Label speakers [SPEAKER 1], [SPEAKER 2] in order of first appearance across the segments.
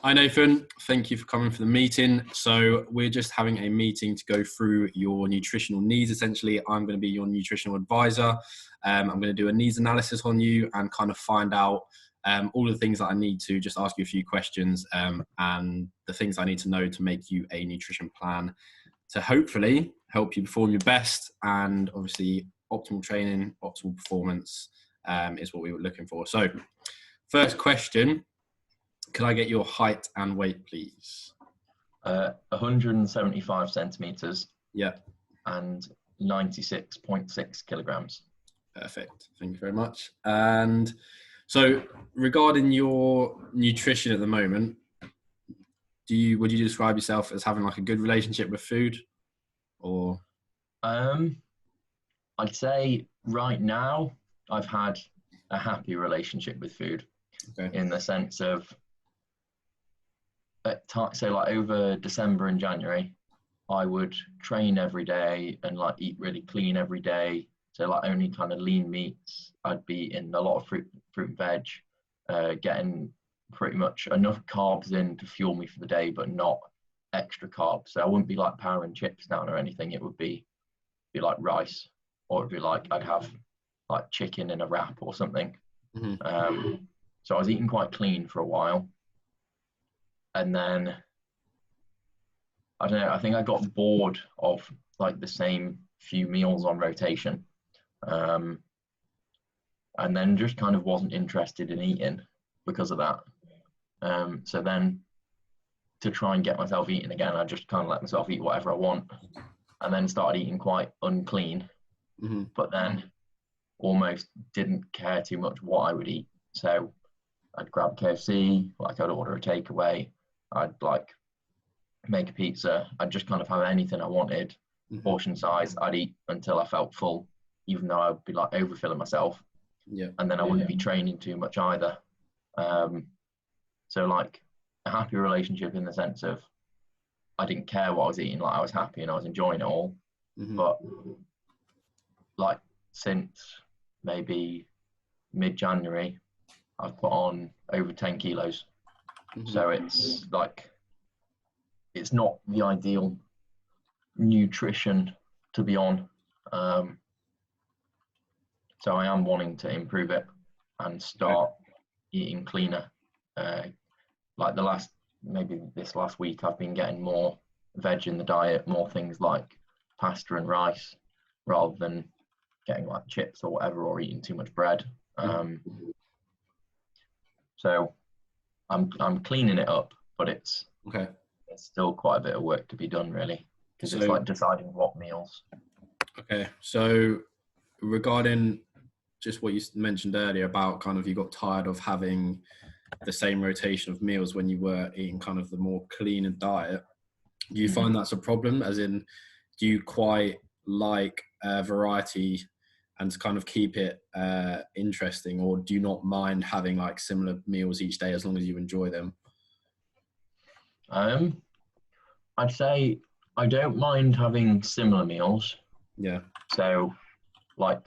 [SPEAKER 1] Hi Nathan, thank you for coming for the meeting. So we're just having a meeting to go through your nutritional needs. Essentially, I'm going to be your nutritional advisor. I'm going to do a needs analysis on you and kind of find out all the things that I need to just ask you a few questions and the things I need to know to make you a nutrition plan to hopefully help you perform your best, and obviously optimal training, optimal performance is what we were looking for. So first question. Could I get your height and weight, please?
[SPEAKER 2] 175 centimeters.
[SPEAKER 1] Yeah.
[SPEAKER 2] And 96.6 kilograms.
[SPEAKER 1] Perfect. Thank you very much. And so regarding your nutrition at the moment, would you describe yourself as having like a good relationship with food, or?
[SPEAKER 2] I'd say right now I've had a happy relationship with food.
[SPEAKER 1] Okay.
[SPEAKER 2] In the sense of, so like over December and January, I would train every day and like eat really clean every day. So like only kind of lean meats. I'd be in a lot of fruit and veg, getting pretty much enough carbs in to fuel me for the day, but not extra carbs. So I wouldn't be like powering chips down or anything. It would be like rice, or it'd be like I'd have like chicken in a wrap or something.
[SPEAKER 1] Mm-hmm.
[SPEAKER 2] So I was eating quite clean for a while. And then, I don't know, I think I got bored of like the same few meals on rotation. And then just kind of wasn't interested in eating because of that. So then to try and get myself eating again, I just kind of let myself eat whatever I want, and then started eating quite unclean.
[SPEAKER 1] Mm-hmm.
[SPEAKER 2] But then almost didn't care too much what I would eat. So I'd grab KFC, like I'd order a takeaway, I'd like make a pizza, I'd just kind of have anything I wanted, portion size, I'd eat until I felt full, even though I'd be like overfilling myself.
[SPEAKER 1] Yeah.
[SPEAKER 2] And then I wouldn't be training too much either. So like a happy relationship in the sense of I didn't care what I was eating, like I was happy and I was enjoying it all.
[SPEAKER 1] Mm-hmm.
[SPEAKER 2] But like since maybe mid-January, I've put on over 10 kilos. Mm-hmm. So it's like, it's not the ideal nutrition to be on. So I am wanting to improve it and start eating cleaner. Like this last week, I've been getting more veg in the diet, more things like pasta and rice, rather than getting like chips or whatever, or eating too much bread. So I'm cleaning it up, but it's still quite a bit of work to be done, really, because it's like deciding what meals.
[SPEAKER 1] Okay, so regarding just what you mentioned earlier about kind of you got tired of having the same rotation of meals when you were eating kind of the more cleaner diet, do you find that's a problem? As in, do you quite like variety and to kind of keep it interesting, or do you not mind having like similar meals each day as long as you enjoy them?
[SPEAKER 2] I'd say I don't mind having similar meals.
[SPEAKER 1] Yeah.
[SPEAKER 2] So like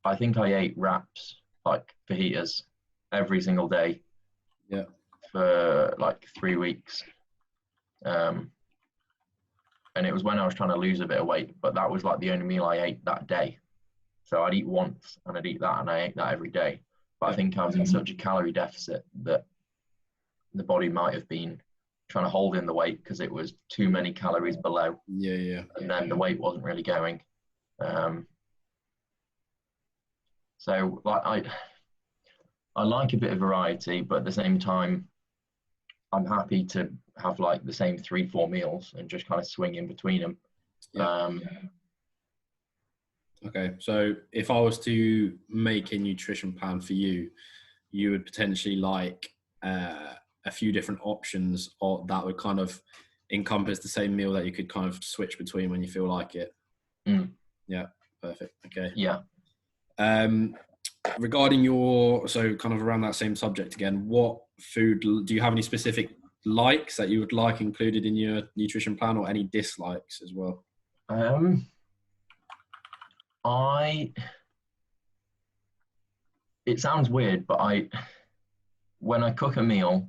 [SPEAKER 2] I think I ate wraps, like fajitas, every single day.
[SPEAKER 1] Yeah.
[SPEAKER 2] For like 3 weeks. And it was when I was trying to lose a bit of weight, but that was like the only meal I ate that day. So I'd eat once and I'd eat that, and I ate that every day. But I think I was in such a calorie deficit that the body might have been trying to hold in the weight because it was too many calories below.
[SPEAKER 1] Yeah.
[SPEAKER 2] And then the weight wasn't really going. So like I like a bit of variety, but at the same time, I'm happy to have like the same 3-4 meals and just kind of swing in between them.
[SPEAKER 1] Yeah. Okay, so if I was to make a nutrition plan for you, you would potentially like a few different options, or that would kind of encompass the same meal that you could kind of switch between when you feel like it. Yeah, perfect. Okay.
[SPEAKER 2] Yeah.
[SPEAKER 1] Regarding so kind of around that same subject again, what food do you have any specific likes that you would like included in your nutrition plan, or any dislikes as well?
[SPEAKER 2] It sounds weird, but when I cook a meal,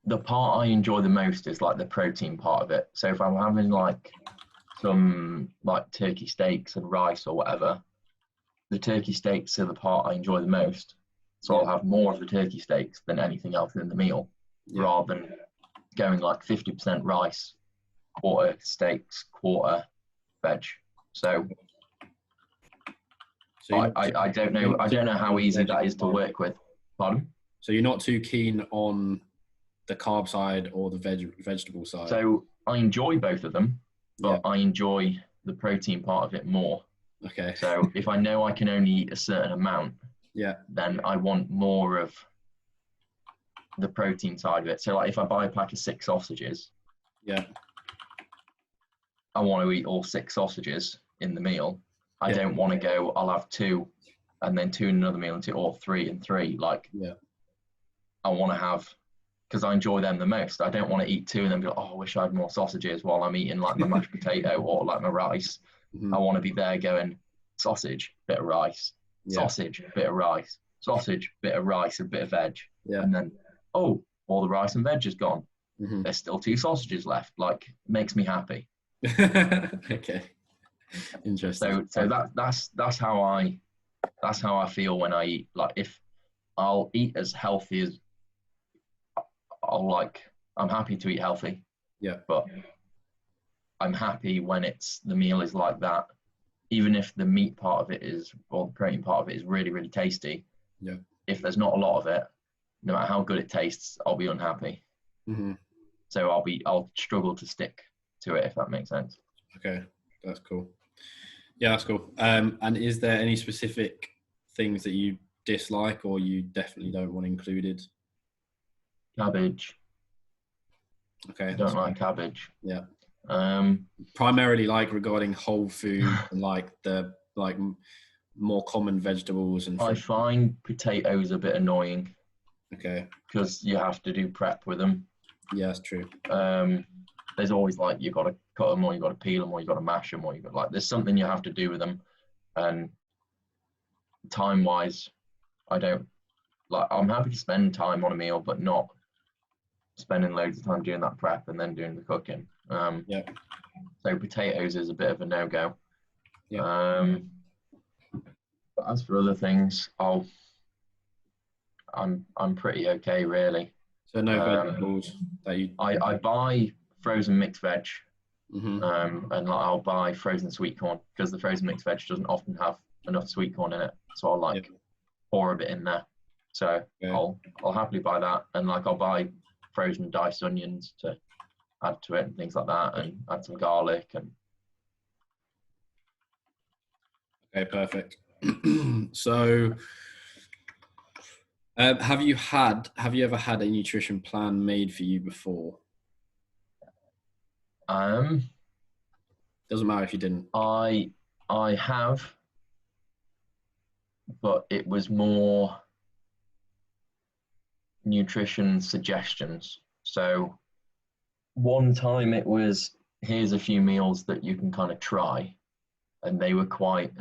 [SPEAKER 2] the part I enjoy the most is like the protein part of it. So if I'm having like some like turkey steaks and rice or whatever, the turkey steaks are the part I enjoy the most. So I'll have more of the turkey steaks than anything else in the meal, rather than going like 50% rice, quarter steaks, quarter veg. So I don't know how easy that is to work with. Pardon?
[SPEAKER 1] So you're not too keen on the carb side or the vegetable side?
[SPEAKER 2] So I enjoy both of them, but I enjoy the protein part of it more.
[SPEAKER 1] Okay.
[SPEAKER 2] So if I know I can only eat a certain amount, then I want more of the protein side of it. So like if I buy a pack of 6 sausages, I want to eat all 6 sausages in the meal. I don't want to go, I'll have 2 and then 2 in another meal and 2, or 3 and 3. Like, I want to have, because I enjoy them the most. I don't want to eat 2 and then be like, oh, I wish I had more sausages while I'm eating like my mashed potato or like my rice. I want to be there going, sausage, bit of rice, sausage, bit of rice, sausage, bit of rice, a bit of veg. And then, oh, all the rice and veg is gone. There's still 2 sausages left. Like, makes me happy.
[SPEAKER 1] Okay. Interesting.
[SPEAKER 2] So that's how I feel when I eat. Like, if I'll eat as healthy as I'm happy to eat healthy. But I'm happy when the meal is like that, even if the meat part of it is, or the protein part of it is really, really tasty. If there's not a lot of it, no matter how good it tastes, I'll be unhappy. So I'll struggle to stick to it, if that makes sense.
[SPEAKER 1] Okay, that's cool. Yeah, that's cool. And is there any specific things that you dislike or you definitely don't want included?
[SPEAKER 2] Cabbage.
[SPEAKER 1] Okay.
[SPEAKER 2] I don't like cabbage.
[SPEAKER 1] Primarily like regarding whole food and like the more common vegetables and
[SPEAKER 2] I find potatoes a bit annoying.
[SPEAKER 1] Okay.
[SPEAKER 2] Because you have to do prep with them.
[SPEAKER 1] Yeah, that's true.
[SPEAKER 2] There's always like, you've got to cut them, or you've got to peel them, or you've got to mash them, or there's something you have to do with them. And time wise, I'm happy to spend time on a meal, but not spending loads of time doing that prep and then doing the cooking. So potatoes is a bit of a no-go. But as for other things, I'm pretty okay, really.
[SPEAKER 1] So no vegetables that you...
[SPEAKER 2] I buy frozen mixed veg, and I'll buy frozen sweet corn, because the frozen mixed veg doesn't often have enough sweet corn in it, so I'll pour a bit in there. So I'll happily buy that, and I'll buy frozen diced onions to add to it and things like that, and add some garlic. And
[SPEAKER 1] okay, perfect. So have you ever had a nutrition plan made for you before? Doesn't matter if you didn't.
[SPEAKER 2] I have, but it was more nutrition suggestions. So one time it was, here's a few meals that you can kind of try, and they were quite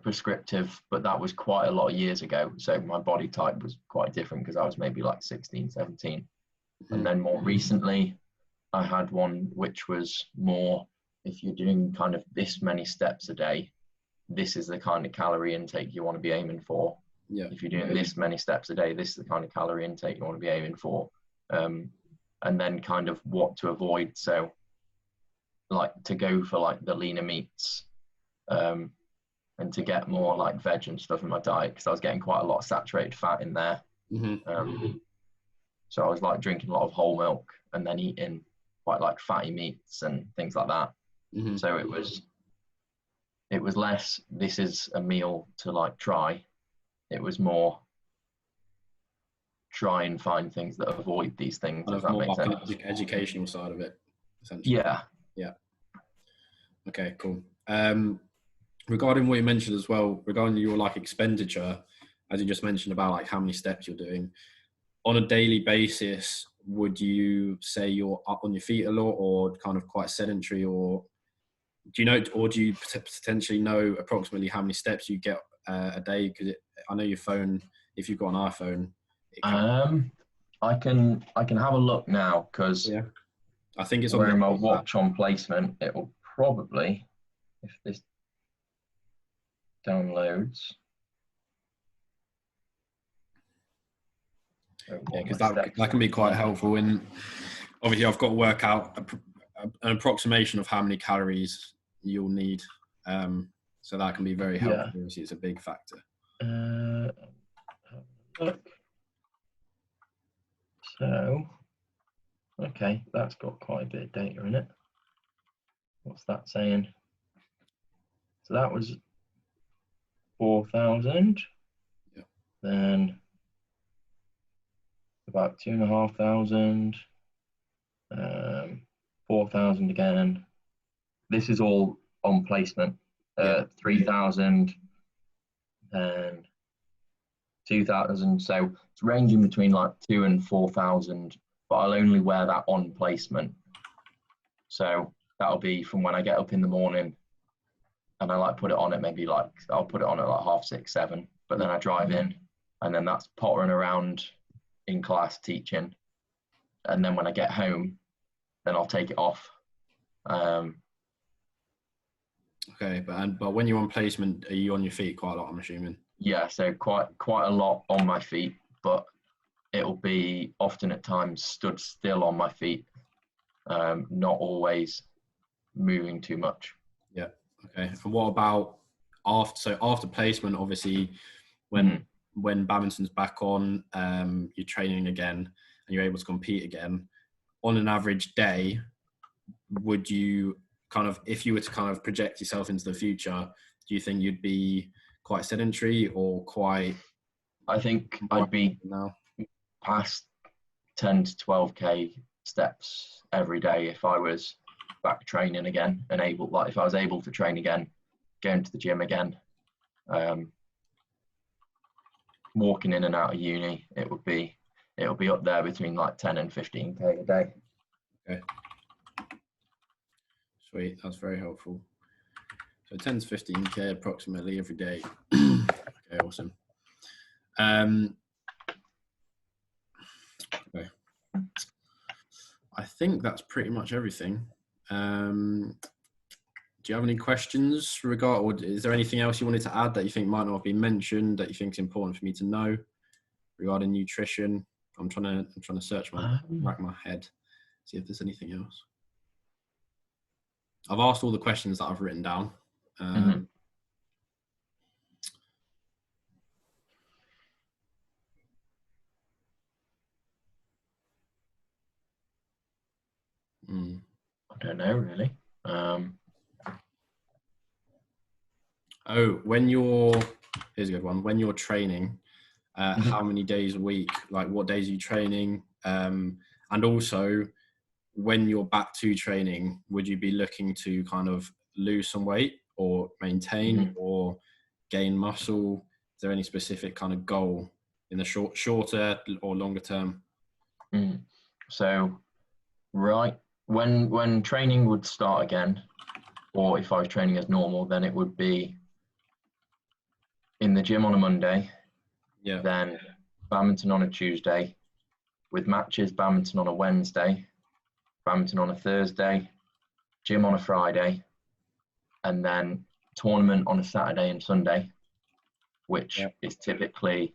[SPEAKER 2] prescriptive, but that was quite a lot of years ago. So my body type was quite different, because I was maybe like 16, 17. And then more recently, I had one which was more, if you're doing kind of this many steps a day, this is the kind of calorie intake you want to be aiming for. If you're doing this many steps a day, this is the kind of calorie intake you want to be aiming for. And then kind of what to avoid. So like to go for like the leaner meats, and to get more like veg and stuff in my diet, because I was getting quite a lot of saturated fat in there. So I was like drinking a lot of whole milk and then eating quite like fatty meats and things like that. So it was less, this is a meal to like try. It was more try and find things that avoid these things. Does that make sense?
[SPEAKER 1] The educational side of it, essentially. Yeah. Okay, cool. Regarding what you mentioned as well, regarding your like expenditure, as you just mentioned about like how many steps you're doing on a daily basis, would you say you're up on your feet a lot, or kind of quite sedentary, or do you know, or do you potentially know approximately how many steps you get a day? Because I know your phone, if you've got an iPhone,
[SPEAKER 2] I can have a look now because
[SPEAKER 1] Yeah. I think it's on
[SPEAKER 2] where
[SPEAKER 1] the
[SPEAKER 2] my
[SPEAKER 1] app.
[SPEAKER 2] watch on placement, it will probably, if this downloads,
[SPEAKER 1] Yeah,
[SPEAKER 2] what
[SPEAKER 1] because
[SPEAKER 2] my
[SPEAKER 1] that
[SPEAKER 2] steps
[SPEAKER 1] can be
[SPEAKER 2] will
[SPEAKER 1] quite
[SPEAKER 2] be.
[SPEAKER 1] helpful. And obviously, I've got to work out an approximation of how many calories you'll need. So that can be very helpful.
[SPEAKER 2] Yeah.
[SPEAKER 1] Obviously, it's a big factor.
[SPEAKER 2] Have a look. So, okay, that's got quite a bit of data in it. What's that saying? So that was 4,000.
[SPEAKER 1] Yeah.
[SPEAKER 2] Then about 2,500. 4,000 again. This is all on placement.
[SPEAKER 1] Yeah.
[SPEAKER 2] 3,000 and 2,000. So it's ranging between like 2 and 4,000, but I'll only wear that on placement. So that'll be from when I get up in the morning and I like put it on at maybe like, I'll put it on at like 6:30, 7, but then I drive in and then that's pottering around in class teaching. And then when I get home, then I'll take it off.
[SPEAKER 1] Okay, but when you're on placement, are you on your feet quite a lot? I'm assuming.
[SPEAKER 2] Yeah, so quite a lot on my feet, but it'll be often at times stood still on my feet, not always moving too much.
[SPEAKER 1] Yeah. Okay. And what about after? So after placement, obviously, when badminton's back on, you're training again, and you're able to compete again. On an average day, would you kind of, if you were to kind of project yourself into the future, do you think you'd be quite sedentary or quite?
[SPEAKER 2] I think I'd be
[SPEAKER 1] now
[SPEAKER 2] past 10 to 12k steps every day if I was back training again and able, like if I was able to train again, going to the gym again, walking in and out of uni, it'll be up there between like 10 and 15k a day.
[SPEAKER 1] Okay. Sweet, that's very helpful. So 10 to 15k approximately every day. Okay, awesome. Okay. I think that's pretty much everything. Do you have any questions or is there anything else you wanted to add that you think might not have been mentioned that you think is important for me to know regarding nutrition? I'm trying to search rack my head, see if there's anything else. I've asked all the questions that I've written down.
[SPEAKER 2] I don't know really.
[SPEAKER 1] Here's a good one. When you're training, how many days a week? Like, what days are you training? And also, when you're back to training, would you be looking to kind of lose some weight or maintain or gain muscle? Is there any specific kind of goal in the shorter or longer term?
[SPEAKER 2] So, right, when training would start again, or if I was training as normal, then it would be in the gym on a Monday, then badminton on a Tuesday, with matches, badminton on a Wednesday, badminton on a Thursday, gym on a Friday, and then tournament on a Saturday and Sunday, which is typically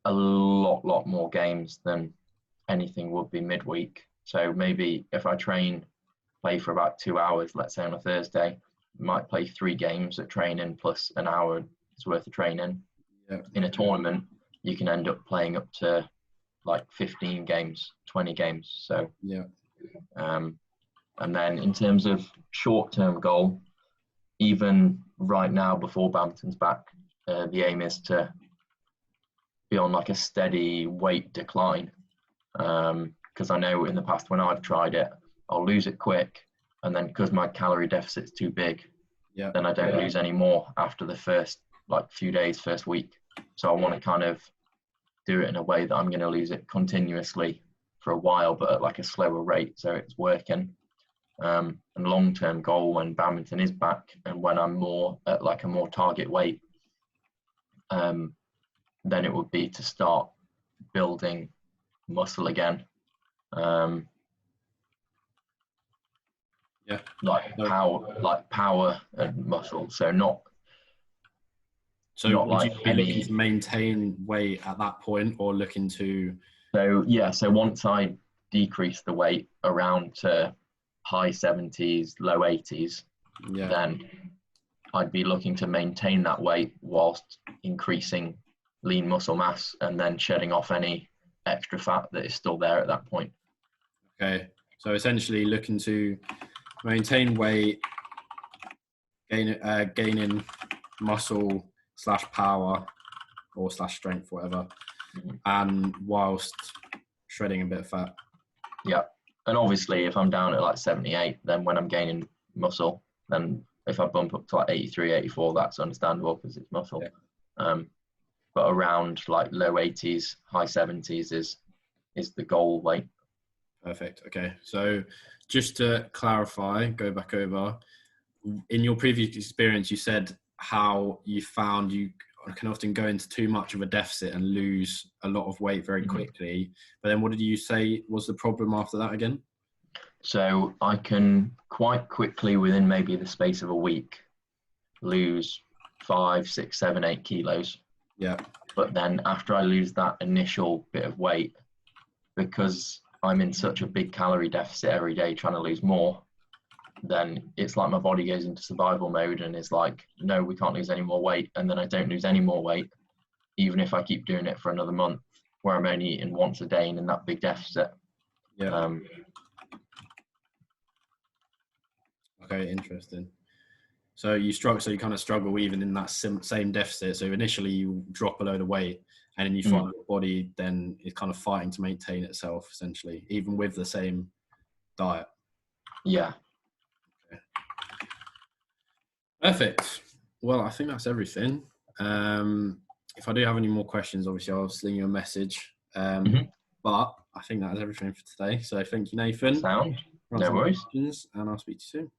[SPEAKER 2] a lot more games than anything would be midweek. So maybe if I play for about 2 hours, let's say on a Thursday, might play 3 games at training plus an hour's worth of training. In a tournament, you can end up playing up to like 15 games, 20 games. So and then in terms of short-term goal, even right now before badminton's back, the aim is to be on like a steady weight decline. Because I know in the past when I've tried it, I'll lose it quick, and then because my calorie deficit's too big, then I don't lose any more after the first like few days, first week. So I want to kind of do it in a way that I'm going to lose it continuously for a while, but at like a slower rate, so it's working. And long-term goal when badminton is back and when I'm more at like a more target weight, then it would be to start building muscle again.
[SPEAKER 1] Yeah.
[SPEAKER 2] Like power and muscle. So not
[SPEAKER 1] would
[SPEAKER 2] like
[SPEAKER 1] you be looking to maintain weight at that point, or looking to?
[SPEAKER 2] So yeah, so once I decrease the weight around to high 70s, low 80s,
[SPEAKER 1] Yeah.
[SPEAKER 2] then I'd be looking to maintain that weight whilst increasing lean muscle mass and then shedding off any extra fat that is still there at that point.
[SPEAKER 1] Okay, so essentially looking to maintain weight, gaining muscle / power or / strength, whatever, and whilst shredding a bit of fat.
[SPEAKER 2] Yeah, and obviously if I'm down at like 78, then when I'm gaining muscle, then if I bump up to like 83, 84, that's understandable because it's muscle. Yeah. But around like low 80s, high 70s is the goal weight.
[SPEAKER 1] Perfect. Okay, so just to clarify, go back over, in your previous experience, you said how you found you can often go into too much of a deficit and lose a lot of weight very quickly. But then what did you say was the problem after that again?
[SPEAKER 2] So I can quite quickly, within maybe the space of a week, lose 5, 6, 7, 8 kilos.
[SPEAKER 1] Yeah.
[SPEAKER 2] But then after I lose that initial bit of weight, because I'm in such a big calorie deficit every day trying to lose more, then it's like my body goes into survival mode and is like, no, we can't lose any more weight. And then I don't lose any more weight, even if I keep doing it for another month, where I'm only eating once a day and in that big deficit.
[SPEAKER 1] Yeah. Okay, interesting. So you kind of struggle even in that same deficit. So initially you drop a load of weight, and then you find your body then is kind of fighting to maintain itself, essentially, even with the same diet.
[SPEAKER 2] Yeah.
[SPEAKER 1] Okay. Perfect. Well, I think that's everything. If I do have any more questions, obviously I'll sling you a message. But I think that is everything for today. So thank you, Nathan.
[SPEAKER 2] Sound. No worries.
[SPEAKER 1] And I'll speak to you soon.